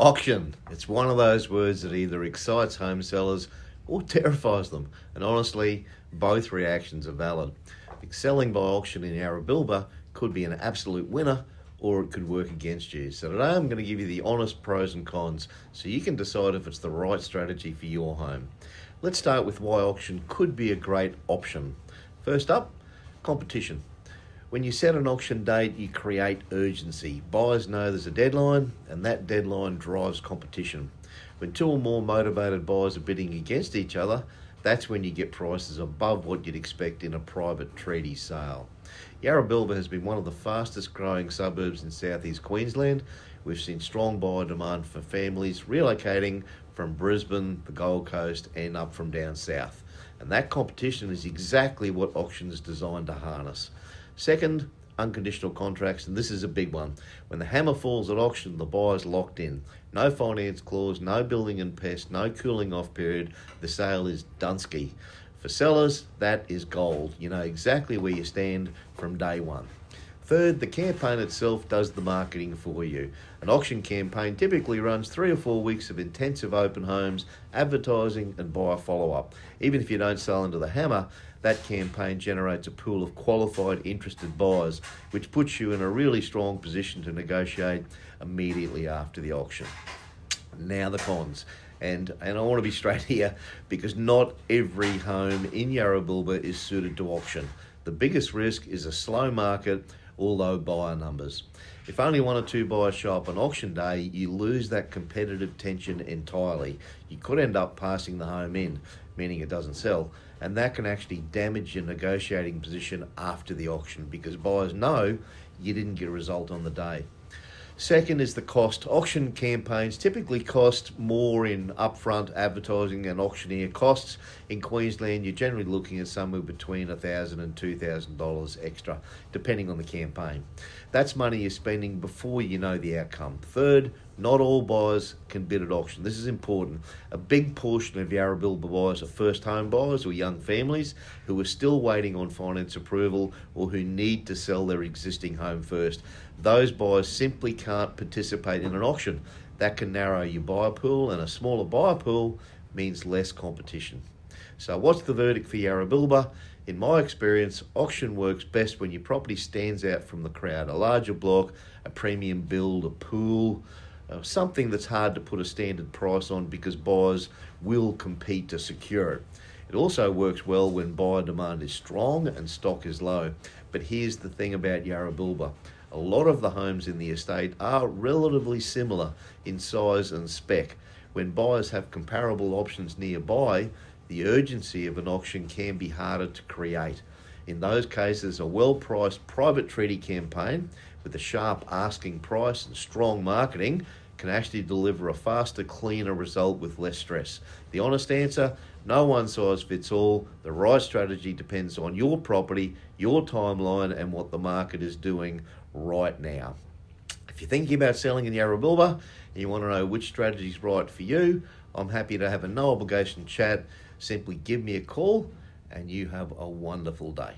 Auction. It's one of those words that either excites home sellers or terrifies them. And honestly, both reactions are valid. Selling by auction in Yarrabilba could be an absolute winner, or it could work against you. So today I'm going to give you the honest pros and cons so you can decide if it's the right strategy for your home. Let's start with why auction could be a great option. First up, competition. When you set an auction date, you create urgency. Buyers know there's a deadline, and that deadline drives competition. When two or more motivated buyers are bidding against each other, that's when you get prices above what you'd expect in a private treaty sale. Yarrabilba has been one of the fastest growing suburbs in southeast Queensland. We've seen strong buyer demand for families relocating from Brisbane, the Gold Coast, and up from down south. And that competition is exactly what auction is designed to harness. Second, unconditional contracts, and this is a big one. When the hammer falls at auction, the buyer's locked in. No finance clause, no building and pest, no cooling off period. The sale is Dunsky. For sellers, that is gold. You know exactly where you stand from day one. Third, the campaign itself does the marketing for you. An auction campaign typically runs 3 or 4 weeks of intensive open homes, advertising and buyer follow-up. Even if you don't sell under the hammer, that campaign generates a pool of qualified interested buyers, which puts you in a really strong position to negotiate immediately after the auction. Now the cons. And I want to be straight here because not every home in Yarrabilba is suited to auction. The biggest risk is a slow market or low buyer numbers. If only 1 or 2 buyers show up on auction day, you lose that competitive tension entirely. You could end up passing the home in, meaning it doesn't sell, and that can actually damage your negotiating position after the auction because buyers know you didn't get a result on the day. Second is the cost. Auction campaigns typically cost more in upfront advertising and auctioneer costs. In Queensland, you're generally looking at somewhere between $1,000 and $2,000 extra, depending on the campaign. That's money you're spending before you know the outcome. Third, not all buyers can bid at auction. This is important. A big portion of Yarrabilba buyers are first home buyers or young families who are still waiting on finance approval or who need to sell their existing home first. Those buyers simply can't participate in an auction. That can narrow your buyer pool, and a smaller buyer pool means less competition. So what's the verdict for Yarrabilba? In my experience, auction works best when your property stands out from the crowd. A larger block, a premium build, a pool, something that's hard to put a standard price on because buyers will compete to secure it. It also works well when buyer demand is strong and stock is low. But here's the thing about Yarrabilba. A lot of the homes in the estate are relatively similar in size and spec. When buyers have comparable options nearby, the urgency of an auction can be harder to create. In those cases, a well-priced private treaty campaign with a sharp asking price and strong marketing can actually deliver a faster, cleaner result with less stress. The honest answer, no one size fits all. The right strategy depends on your property, your timeline, and what the market is doing right now. If you're thinking about selling in Yarrabilba and you want to know which strategy is right for you, I'm happy to have a no obligation chat. Simply give me a call and you have a wonderful day.